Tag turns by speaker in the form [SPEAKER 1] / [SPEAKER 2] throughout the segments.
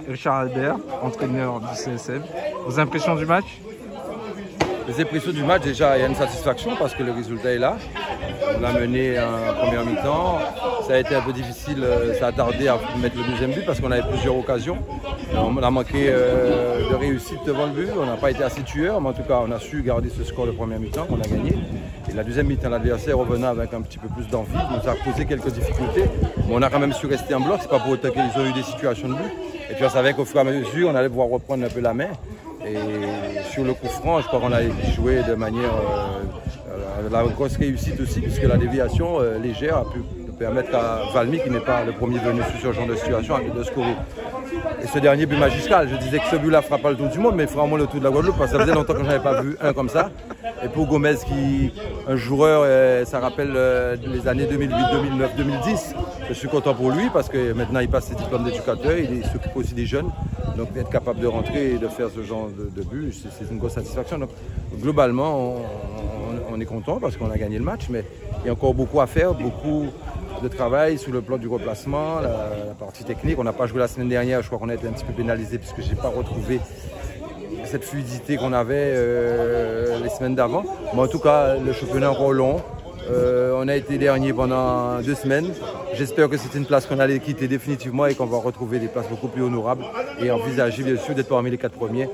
[SPEAKER 1] Richard Albert, entraîneur du CSM. Vos impressions du match?
[SPEAKER 2] Les impressions du match, déjà, il y a une satisfaction parce que le résultat est là. On a mené en première mi-temps. Ça a été un peu difficile, ça a tardé à mettre le deuxième but parce qu'on avait plusieurs occasions. On a manqué de réussite devant le but. On n'a pas été assez tueur, mais en tout cas, on a su garder ce score de première mi-temps qu'on a gagné. Et la deuxième mi-temps, l'adversaire revenant avec un petit peu plus d'envie, nous a posé quelques difficultés. Mais on a quand même su rester en bloc. C'est pas pour autant qu'ils ont eu des situations de but. Et puis on savait qu'au fur et à mesure, on allait pouvoir reprendre un peu la main. Et sur le coup franc, je crois qu'on a joué de manière la grosse réussite aussi, puisque la déviation légère a pu permettre à Valmy, qui n'est pas le premier venu sur ce genre de situation, de scorer. Et ce dernier but magistral, je disais que ce but-là ne fera pas le tour du monde, mais il fera au moins le tour de la Guadeloupe, parce que ça faisait longtemps que je n'avais pas vu un comme ça. Et pour Gomez, un joueur, ça rappelle les années 2008, 2009, 2010. Je suis content pour lui, parce que maintenant il passe ses diplômes d'éducateur, il s'occupe aussi des jeunes. Donc être capable de rentrer et de faire ce genre de but, c'est une grosse satisfaction. Donc globalement, on est content parce qu'on a gagné le match, mais il y a encore beaucoup à faire, beaucoup de travail sur le plan du replacement, la partie technique. On n'a pas joué la semaine dernière, je crois qu'on a été un petit peu pénalisé puisque je n'ai pas retrouvé cette fluidité qu'on avait les semaines d'avant. Mais en tout cas, le championnat est encore long. On a été dernier pendant 2 semaines. J'espère que c'est une place qu'on allait quitter définitivement et qu'on va retrouver des places beaucoup plus honorables et envisager bien sûr d'être parmi les 4 premiers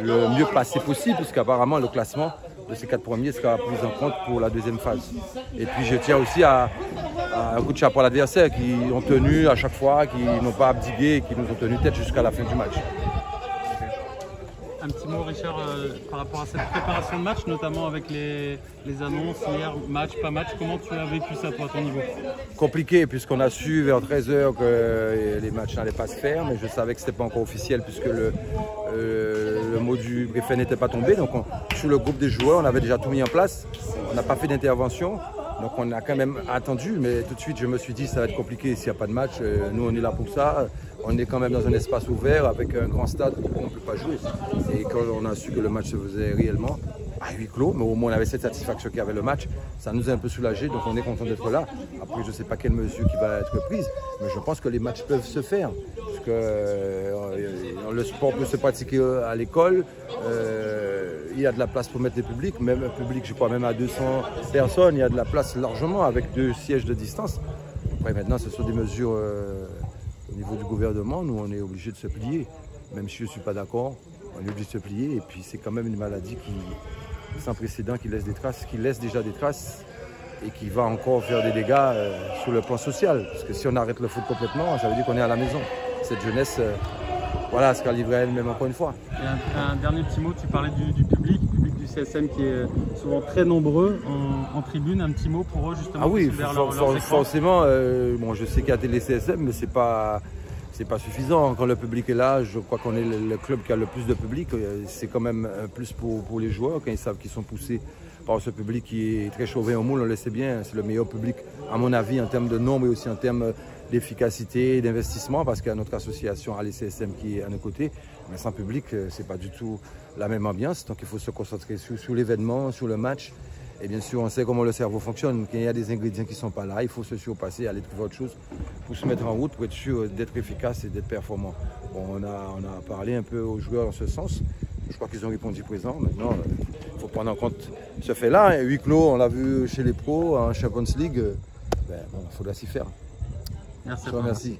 [SPEAKER 2] le mieux passé possible, puisqu'apparemment le classement de ces 4 premiers sera pris en compte pour la deuxième phase. Et puis je tiens aussi à un coup de chapeau à l'adversaire qui ont tenu à chaque fois, qui n'ont pas abdigué et qui nous ont tenu tête jusqu'à la fin du match.
[SPEAKER 3] Un petit mot, Richard, par rapport à cette préparation de match, notamment avec les annonces hier, match, pas match. Comment tu as vécu ça, toi, à ton niveau?
[SPEAKER 2] Compliqué, puisqu'on a su vers 13 h que les matchs n'allaient pas se faire, mais je savais que ce n'était pas encore officiel, puisque le mot du préfet n'était pas tombé. Donc, sur le groupe des joueurs, on avait déjà tout mis en place. On n'a pas fait d'intervention. Donc on a quand même attendu, mais tout de suite je me suis dit ça va être compliqué s'il n'y a pas de match. Nous on est là pour ça, on est quand même dans un espace ouvert avec un grand stade où on ne peut pas jouer. Et quand on a su que le match se faisait réellement à huis clos, mais au moins on avait cette satisfaction qu'il y avait le match, ça nous a un peu soulagé, donc on est content d'être là. Après je ne sais pas quelle mesure qui va être prise, mais je pense que les matchs peuvent se faire, parce que le sport peut se pratiquer à l'école. Il y a de la place pour mettre des publics, même un public, je crois, même à 200 personnes, il y a de la place largement avec 2 sièges de distance. Après, maintenant, ce sont des mesures au niveau du gouvernement. Nous, on est obligé de se plier. Même si je ne suis pas d'accord, on est obligé de se plier. Et puis, c'est quand même une maladie sans précédent qui laisse des traces, qui laisse déjà des traces et qui va encore faire des dégâts sur le plan social. Parce que si on arrête le foot complètement, ça veut dire qu'on est à la maison. Cette jeunesse... voilà, ce qu'a livré elle-même encore une fois.
[SPEAKER 3] Et un dernier petit mot, tu parlais du public du CSM qui est souvent très nombreux en tribune. Un petit mot pour eux justement?
[SPEAKER 2] Ah oui, forcément, bon, je sais qu'il y a des CSM, mais c'est pas suffisant. Quand le public est là, je crois qu'on est le club qui a le plus de public. C'est quand même un plus pour les joueurs quand ils savent qu'ils sont poussés par ce public qui est très chauvin au moule, on le sait bien. C'est le meilleur public, à mon avis, en termes de nombre et aussi en termes d'efficacité, d'investissement, parce qu'il y a notre association à l'ECSM qui est à nos côtés. Mais sans public, c'est pas du tout la même ambiance. Donc il faut se concentrer sur l'événement, sur le match. Et bien sûr, on sait comment le cerveau fonctionne. Quand il y a des ingrédients qui ne sont pas là, il faut se surpasser, aller trouver autre chose pour se mettre en route, pour être sûr d'être efficace et d'être performant. Bon, on a parlé un peu aux joueurs dans ce sens. Je crois qu'ils ont répondu présent. Maintenant, il faut prendre en compte ce fait-là. Et huis clos, on l'a vu chez les pros, en Champions League. Il faudra s'y faire.
[SPEAKER 3] Merci.
[SPEAKER 2] Merci.